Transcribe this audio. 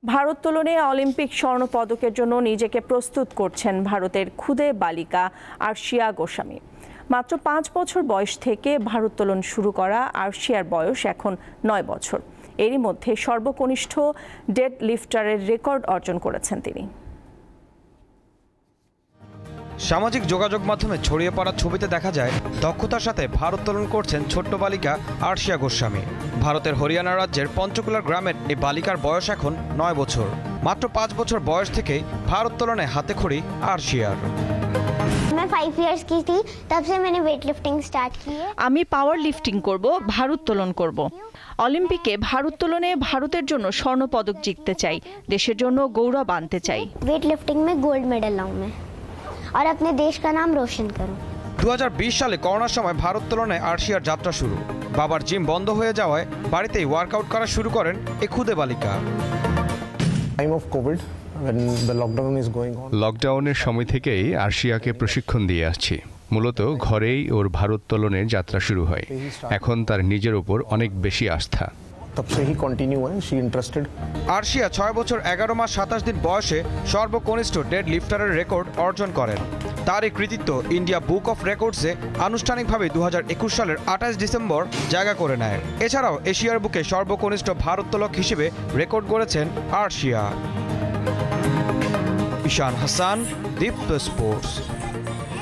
ভারোত্তোলনে Olympic স্বর্ণ পদকের জন্য নিজেকে প্রস্তুত করছেন ভারতের খুদে বালিকা আরশিয়া গোস্বামী। মাত্র 5 বছর বয়স থেকে ভারোত্তোলন শুরু করা আরশিয়ার বয়স এখন 9 বছর। এরই মধ্যে সর্বকনিষ্ঠ ডেড লিফটারের রেকর্ড অর্জন করেছেন তিনি। সামাজিক যোগাযোগ মাধ্যমে ছড়িয়ে পড়া ছবিতে দেখা যায় দক্ষতার সাথে ভারোত্তোলন করছেন ছোট্ট বালিকা আরশিয়া গোস্বামী। ভারতের হরিয়ানা রাজ্যের পঞ্চকুলার গ্রামের এই বালিকার বয়স এখন 9 বছর। মাত্র 5 বছর বয়স থেকেই ভারোত্তোলনে হাতেখড়ি আরশিয়ার। मैं 5 इयर्स की थी तब से मैंने वेट लिफ्टिंग स्टार्ट की है। আমি পাওয়ার লিফটিং করব, ভারোত্তোলন করব। অলিম্পিকে ভারোত্তোলনে ভারতের জন্য স্বর্ণ পদক জিততে চাই, দেশের জন্য গৌরব আনতে চাই। वेट लिफ्टिंग में गोल्ड मेडल लाऊं मैं और अपने देश का नाम रोशन करूं। 2020 সালে করোনার সময় ভারোত্তোলনে আরশিয়ার যাত্রা শুরু। বাবার জিম বন্ধ হয়ে যাওয়ায় বাড়িতেই ওয়ার্কআউট করা শুরু করেন এই খুদে বালিকা। লকডাউনের সময় থেকেই আরশিয়াকে প্রশিক্ষণ দিয়ে আসছি। মূলত ঘরেই ওর ভারোত্তোলনের যাত্রা শুরু হয়। এখন তার নিজের উপর অনেক বেশি আস্থা। আরশিয়া 6 বছর 11 মাস 27 দিন বয়সে সর্বকনিষ্ঠ ডেড লিফটারের রেকর্ড অর্জন করেন। তার এই কৃতিত্ব ইন্ডিয়া বুক অফ রেকর্ডসে আনুষ্ঠানিকভাবে 2021 সালের 28 ডিসেম্বর জায়গা করে নেয়। এছাড়াও এশিয়ার বুকে সর্বকনিষ্ঠ ভারোত্তোলক হিসেবে রেকর্ড গড়েছেন আরশিয়া। ঈশান হাসান, দীপ্ত স্পোর্টস।